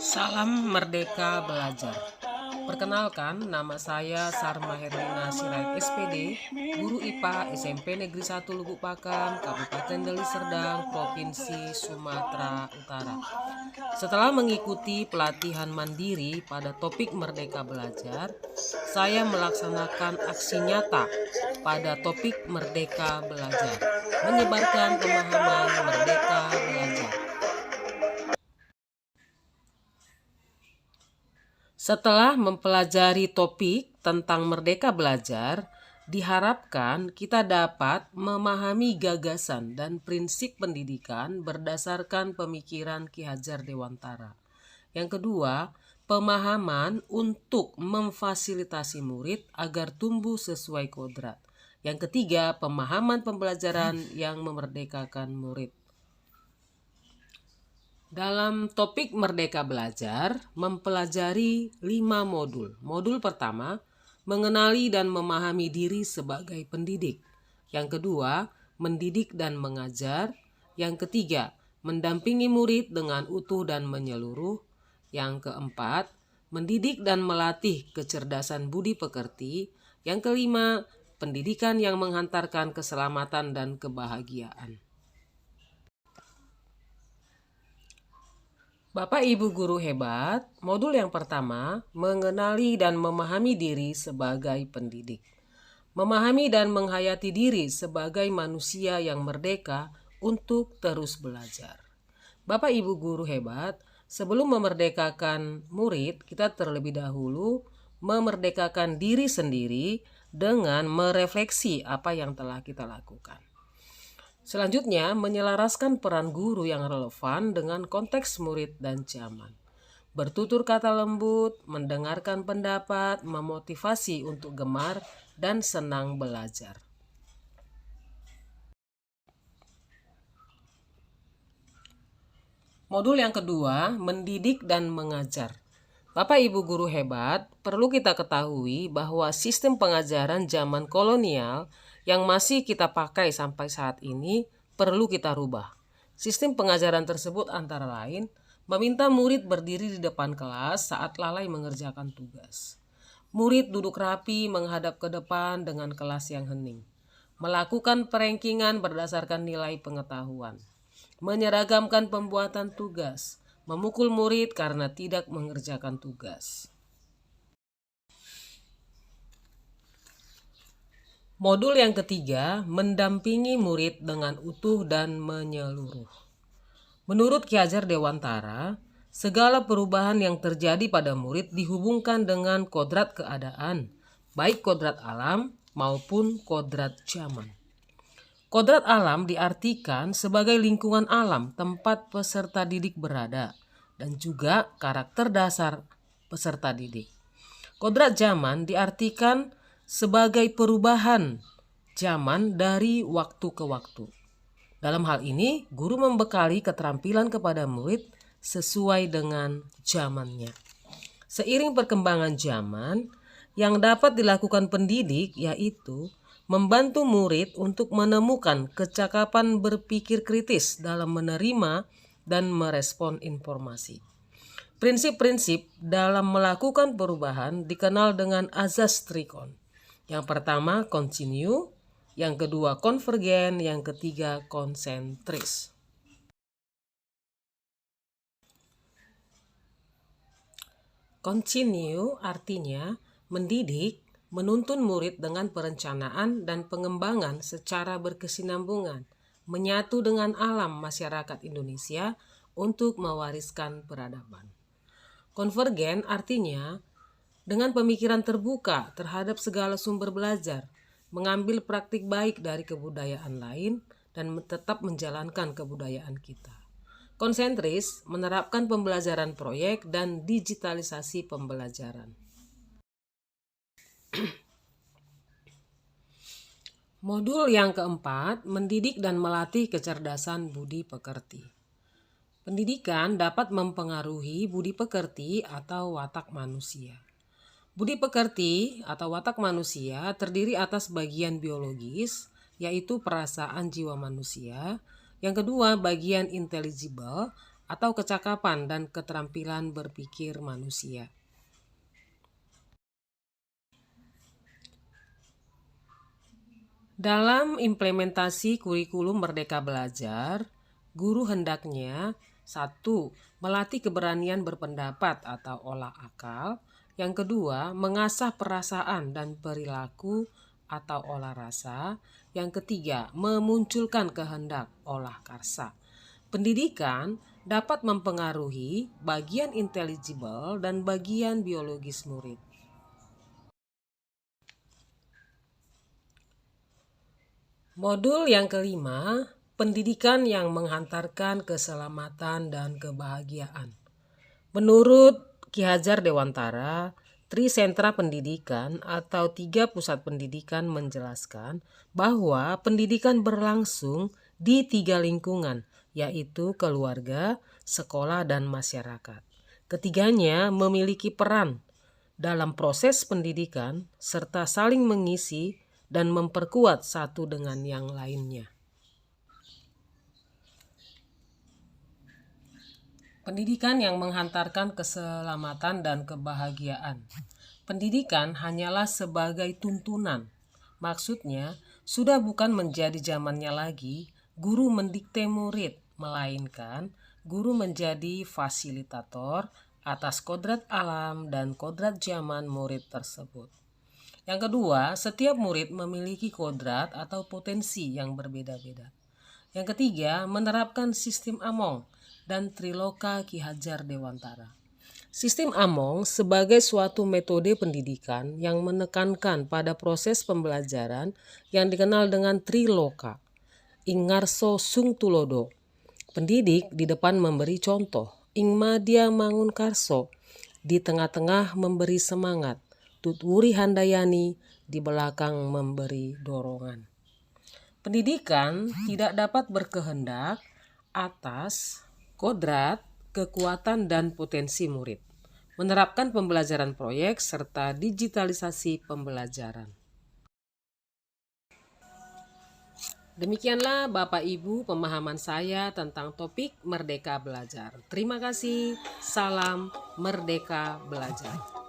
Salam Merdeka Belajar. Perkenalkan, nama saya Sarma Herlina Sirait SPD, guru IPA SMP Negeri 1 Lubuk Pakam, Kabupaten Deli Serdang, Provinsi Sumatera Utara. Setelah mengikuti pelatihan mandiri pada topik Merdeka Belajar, saya melaksanakan aksi nyata pada topik Merdeka Belajar, menyebarkan pemahaman Merdeka Belajar. Setelah mempelajari topik tentang Merdeka Belajar, diharapkan kita dapat memahami gagasan dan prinsip pendidikan berdasarkan pemikiran Ki Hajar Dewantara. Yang kedua, pemahaman untuk memfasilitasi murid agar tumbuh sesuai kodrat. Yang ketiga, pemahaman pembelajaran yang memerdekakan murid. Dalam topik Merdeka Belajar, mempelajari 5 modul. Modul pertama, mengenali dan memahami diri sebagai pendidik. Yang kedua, mendidik dan mengajar. Yang ketiga, mendampingi murid dengan utuh dan menyeluruh. Yang keempat, mendidik dan melatih kecerdasan budi pekerti. Yang kelima, pendidikan yang menghantarkan keselamatan dan kebahagiaan. Bapak Ibu guru hebat, modul yang pertama, mengenali dan memahami diri sebagai pendidik. Memahami dan menghayati diri sebagai manusia yang merdeka untuk terus belajar. Bapak Ibu guru hebat, sebelum memerdekakan murid, kita terlebih dahulu memerdekakan diri sendiri dengan merefleksi apa yang telah kita lakukan. Selanjutnya, menyelaraskan peran guru yang relevan dengan konteks murid dan zaman. Bertutur kata lembut, mendengarkan pendapat, memotivasi untuk gemar dan senang belajar. Modul yang kedua, mendidik dan mengajar. Bapak Ibu guru hebat, perlu kita ketahui bahwa sistem pengajaran zaman kolonial yang masih kita pakai sampai saat ini perlu kita rubah. Sistem pengajaran tersebut antara lain meminta murid berdiri di depan kelas saat lalai mengerjakan tugas. Murid duduk rapi menghadap ke depan dengan kelas yang hening. Melakukan perankingan berdasarkan nilai pengetahuan. Menyeragamkan pembuatan tugas. Memukul murid karena tidak mengerjakan tugas. Modul yang ketiga, mendampingi murid dengan utuh dan menyeluruh. Menurut Ki Hajar Dewantara, segala perubahan yang terjadi pada murid dihubungkan dengan kodrat keadaan, baik kodrat alam maupun kodrat zaman. Kodrat alam diartikan sebagai lingkungan alam tempat peserta didik berada dan juga karakter dasar peserta didik. Kodrat zaman diartikan sebagai perubahan zaman dari waktu ke waktu. Dalam hal ini, guru membekali keterampilan kepada murid sesuai dengan zamannya. Seiring perkembangan zaman, yang dapat dilakukan pendidik yaitu membantu murid untuk menemukan kecakapan berpikir kritis dalam menerima dan merespon informasi. Prinsip-prinsip dalam melakukan perubahan dikenal dengan azas trikon. Yang pertama kontinu, yang kedua konvergen, yang ketiga konsentris. Kontinu artinya mendidik, menuntun murid dengan perencanaan dan pengembangan secara berkesinambungan, menyatu dengan alam masyarakat Indonesia untuk mewariskan peradaban. Konvergen artinya dengan pemikiran terbuka terhadap segala sumber belajar, mengambil praktik baik dari kebudayaan lain dan tetap menjalankan kebudayaan kita. Konsentris menerapkan pembelajaran proyek dan digitalisasi pembelajaran. Modul yang keempat, mendidik dan melatih kecerdasan budi pekerti. Pendidikan dapat mempengaruhi budi pekerti atau watak manusia. Budi pekerti atau watak manusia terdiri atas bagian biologis, yaitu perasaan jiwa manusia. Yang kedua, bagian intelligible atau kecakapan dan keterampilan berpikir manusia. Dalam implementasi kurikulum Merdeka Belajar, guru hendaknya 1. Melatih keberanian berpendapat atau olah akal. Yang kedua, mengasah perasaan dan perilaku atau olah rasa. Yang ketiga, memunculkan kehendak olah karsa. Pendidikan dapat mempengaruhi bagian intelligible dan bagian biologis murid. Modul yang kelima, pendidikan yang menghantarkan keselamatan dan kebahagiaan. Menurut Ki Hajar Dewantara, Trisentra Pendidikan atau 3 pusat pendidikan menjelaskan bahwa pendidikan berlangsung di 3 lingkungan, yaitu keluarga, sekolah, dan masyarakat. Ketiganya memiliki peran dalam proses pendidikan serta saling mengisi dan memperkuat satu dengan yang lainnya. Pendidikan yang menghantarkan keselamatan dan kebahagiaan. Pendidikan hanyalah sebagai tuntunan. Maksudnya, sudah bukan menjadi zamannya lagi guru mendikte murid, melainkan guru menjadi fasilitator atas kodrat alam dan kodrat zaman murid tersebut. Yang kedua, setiap murid memiliki kodrat atau potensi yang berbeda-beda. Yang ketiga, menerapkan sistem Among dan Triloka Ki Hajar Dewantara. Sistem Among sebagai suatu metode pendidikan yang menekankan pada proses pembelajaran yang dikenal dengan Triloka. Ing ngarso sung tulodo. Pendidik di depan memberi contoh. Ing madya mangun karso. Di tengah-tengah memberi semangat. Tutwuri handayani, di belakang memberi dorongan. Pendidikan tidak dapat berkehendak atas kodrat, kekuatan, dan potensi murid. Menerapkan pembelajaran proyek serta digitalisasi pembelajaran. Demikianlah Bapak Ibu pemahaman saya tentang topik Merdeka Belajar. Terima kasih. Salam Merdeka Belajar.